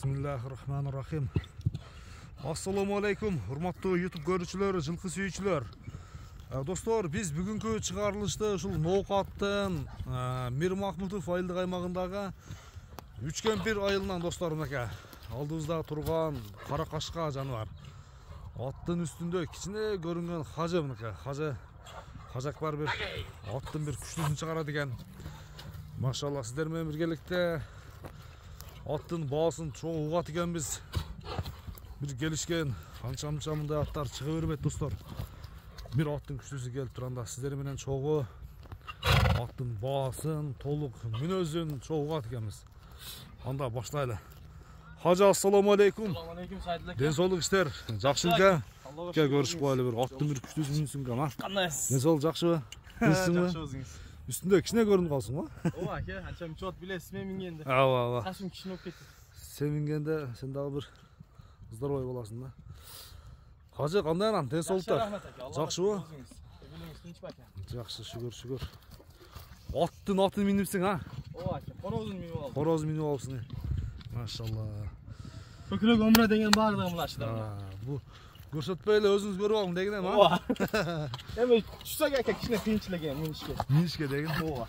Bismillahirrahmanirrahim. Assalamu alaikum, hurmatlı YouTube görүүчүлөр, жылкы сүйүүчүлөр. Достор, биз бүгүнкү чыгарылышта ушул Ноокаттын Мир Махмутов айылдык аймагындагы Үчкемпир айылынан достор мынакей алдыбызда турган кара кашка жаныбар. Аттын үстүндө кичине көрүнгөн хажы мынакей. Хажакбар бир аттын бир күчтүүсүн чыгарат экен. Машалла, сиздер менен биргеликте аттын баасын чоң угат экенбиз. Бир келишкен анча-мынча мындай аттар чыга бербейт достор. Бир аттын күчтүүсү келип турганда сиздер менен чогуу аттын баасын, толук мүнөзүн чоң угат экенбиз. Анда баштайлы. Хажы, ассаламу алейкум. Ассаламу алейкум, сайдылык. Ден соолук иштер. Жакшы экен. Ке көрүшүп коелу бир аттын бир күчтүүсүн мүнсүң ка. Кандайсыз? Ден соолук жакшыбы? Жакшы өзүңүз. Үстүндө кичине көрүнүп калсың го? Ооба, аке, анча мынча билесиз, мен мингенде. Ооба. Кашым кичине болуп кетти. Сен мингенде сен дагы бир здоровый боласың да. Хажы, кандай анан? Ден соолуктар? Жакшыбы? Билеңиз, тынчпы аке? Жакшы, шүгүр. Аттын атын минипсиң, а? Ооба, аке, корозун минип алдым. Короз минип алыпсың. Машалла. Көкүрөк өмрө деген баардыгы мынашыда. Бу көрсөтпөй эле өзүңүз көрүп алың деген эми, а? Ооба. Эми түшсөк аке кичине кыйынчылык экен минишке. Минишке деген. Ооба.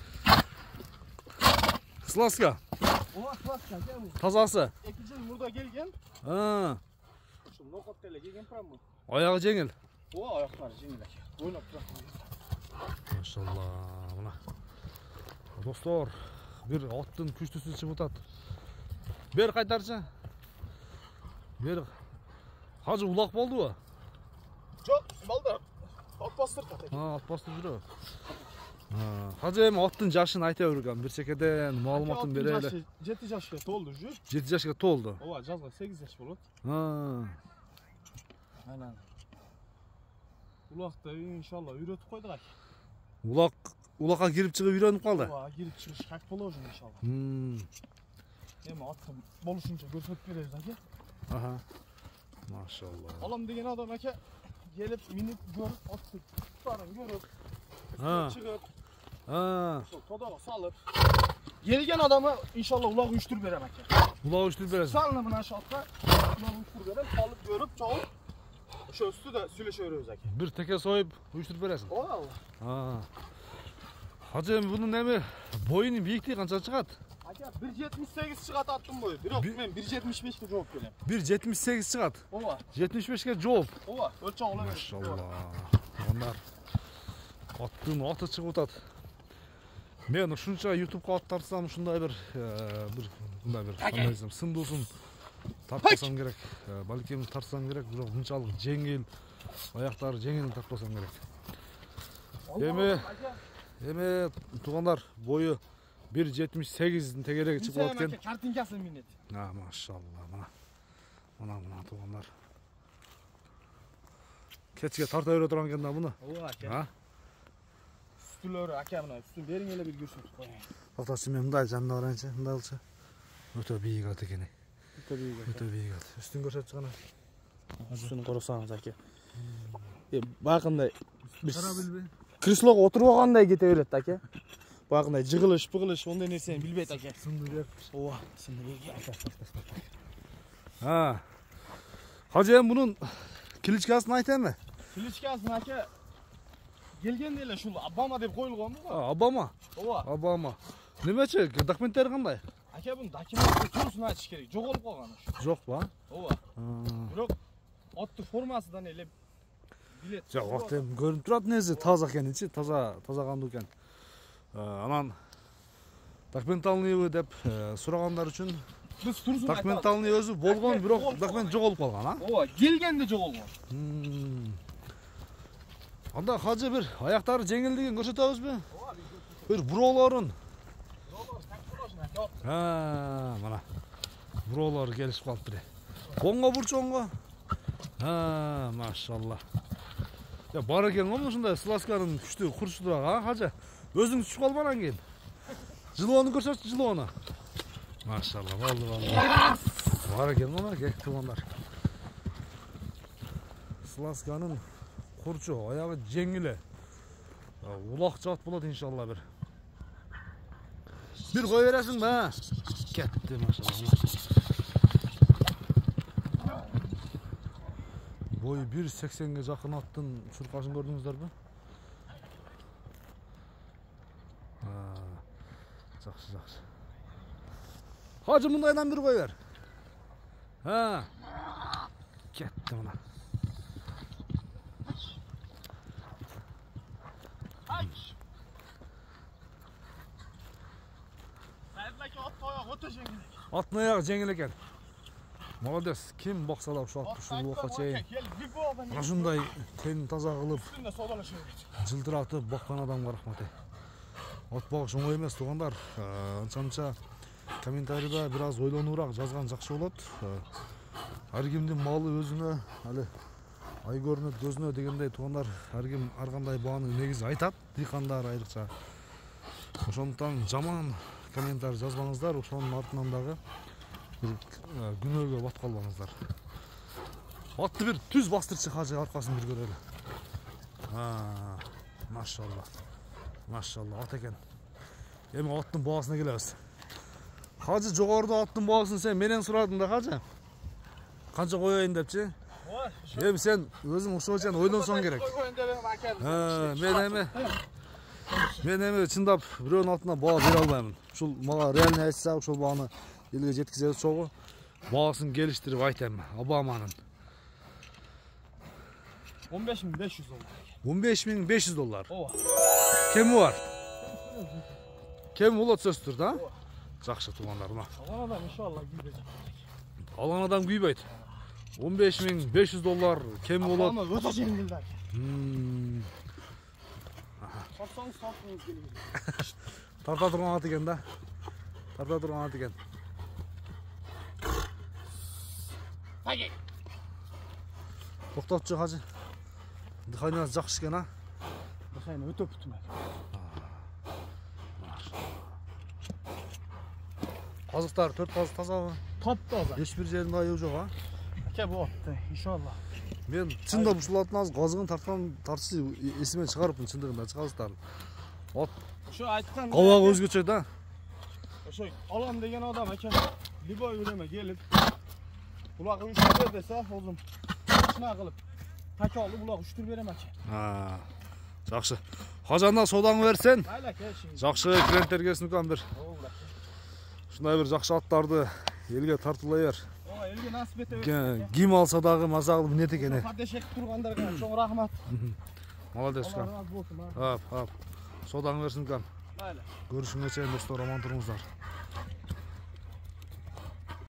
Сласка. Ооба, класска аке. Тазасы. 2 жыл мурда келген. Ушул Ноокатта эле келген прямо. Аягы жеңил. Ооба, аяктары жеңил аке. Ойноп турат. Машалла. Мына. Достор, бир аттын күчтүүсү чыгып атат. Бер кайтарчы. Бер. Хажы, улак болдубу? Жок, балдар. Ат бастырып атат. Ат бастырып жүрөбү. Хажы, эми аттын жашын айта бергем. Бир секеден маалыматын бере эле. 7 жашка толду уже. 7 жашка толду. Ооба, жазга 8 жаш болот. Анан. Улакты иншалла үйрөтүп койдук аке. Улакка кирип чыгып үйрөнүп калды. Ооба, кирип чыгыш как болот иншалла. Эми аттын болушунча көрсөтүп беребиз аке. Аха. Машалла. Алам деген адам аке келип минип көрүп, аттын туттарын көрүп, чыгып, ошол тодого салып, келген адамы иншалла улак уюштуруп берем аке. Улак уюштуруп бересиз. Салына мына шатка улак уюштуруп берем, салып көрүп, чогуп, ошо үстүдө сүйлөшө беребиз аке. Бир теке союп уюштуруп бересиң. Ооба. Хажы, эми бунун эми боюнун бийиктиги канча чыгат? Аке 1.78 чыгат аттын бою. Бирок мен 1.75 жооп берем. 1.78 чыгат. Ооба. 75 жооп. Ооба, өлчөң ола берем. Машалла. Андар аттын аты чыгып атат. Мен ушунча YouTube'га ат тартсам, ушундай бир мындай бир кандай десем, сындуусун тартпасам керек. Балким тартсам керек, бирок мынчалык жеңил, аяктары жеңил тартпасам керек. Эми туугандар, бою 1.78 тегереги чыгып атат экен. Картинкасын минет. Машалла, мына туугандар. Кечке тарта бере турган экен да муну. Ооба аке. Үстүлөрү аке мына үстүн бериң эле бир көрсөтүп коеюн. Тактачы, мен мындай жанына барайынчы, мындай болчу. Өтө бийик ат экен. Өтө бийик ат. Үстүн көрсөтчү кана. Үстүн коросаңыз аке. Бакындай Кара билбей. креслого отурбагандай кете берет аке. Бакындай жыгылыш, ондай нерсени билбейт аке. Сынды берип. Ооба, сынды берип. Хажы, эми бунун кличкасын айтайынбы? Кличкасын аке келгенде эле ушул Обама деп коюлгонбу го? Обама. Ооба. Обама. Немечи, документтери кандай? Аке бунун документтери туруусун айтыш керек. Жоголуп калган ушу. Жок ба? Ооба. Бирок аттын формасынан эле билет. Жок, вакыт эми көрүнүп турат нези таза экеничи, таза кандуу экен. Анан документальныйбы деп сурагандар үчүн биз турсун айтабыз. документальный өзү болгон, бирок документ жоголуп калган, а? Ооба, келгенде жоголгон. Анда хажы бир аяктары жеңилдигин көрсөтөбүзбү? Ооба, Бир буроолорун. Буроолор так болушун аке. Мына. Буроолор келишип калыптыр. Оңго бурчу оңго. Машалла. Я бар экен го ушундай сласканын күчтүү курчтугу, а хажы? Өзүң түшүп калбанан кийин. Жылоону көрсөтчү, жылоону. Машалла, болду. Бар экен го аке, туугандар. Сласканын курчу, аягы жеңиле. Улак жат болот иншалла бир. Бир кой бересиң ба? Кетти, машалла. Boyu 1.80'ge жақын аттың шұрқашын көрдіңіздер бі? Жақсы, жақсы. Hacı мұндайдан бір қой бер. Кетті мұна. Аттың аяғы жеңіл екен. Молодец, кем бақсалап шуатты оққа чейін. Ашындай тен таза қылып, жылтыратып баққан адамға рахмат. От бағыш оңай емес туғандар. Анша-мұнша комментарийда біраз ойлануырақ жазған жақсы болады. Әркімдің малы өзіне, әлі ай көрінеді көзіне дегендей туғандар, әркім арғандай бағаны негізі айтады, диқандар айрықша. Ошондықтан жаман комментарий жазбаңыздар, ошонун артынан дагы күнөөгө батып калбаңыздар. Атты бир түз бастырчы Хажы, аркасын бир көрөлү. Машалла. Машалла, ат экен. Эми аттын баасына келебиз. Хажы, жогоруда аттын баасын сен менен сурадың да, Хажы. Канча коёюн депчи? Эми сен өзүң ошого чейин ойлонсоң керек. Мен эми чындап бирөөнүн алтына баа бере албаймын. Ушул мага реально айтса, ушул бааны элге жеткизе чогу баасын келиштирип айтам. Обаманын. 15.500 доллар. 15.500 доллар. Ооба. Кеми бар? Кем болот сөзсүз да? Жакшы туугандар, мына. Алган адам иншалла күйбөйт. Алган адам күйбөйт. 15.500 доллар кем болот. Ама өтө жеңил да. Сатсаңыз тарта турган ат экен да. Тарта турган ат экен. Токтотчу Хажы. Дыханиясы жакшы экен, а? Дыхания өтө бүтүн. Казыктар 4 казык тазабы? Топ-таза. Эч бир жеринде айыгы жок, а? Ке болот, иншалла. Мен чындап ушул аттын азыр казыгын тартышы эсимен чыгарыпмын чындыгында казыктарын. От Ошо айткан. кабагы өзгөчө да. Ошо алам деген адам экен. Любой өлеме келип, булагы үчтүр бер десе, озум чына кылып, така алып булагы үчтүр берем экен. Жакшы. Хажандан содаңы берсен. Айла кешин. Жакшы клиенттерге сункан бир. Ушундай бир жакшы аттарды элге тартуулай бер. Ооба, элге насип эте бер. Ким алса дагы маза кылып минет экен. Кадешек тургандарга чоң рахмат. Молодец кан. Ап. Содаңы берсин кан. Айла. Көрүшүнгө чейин достор, аман туруңуздар.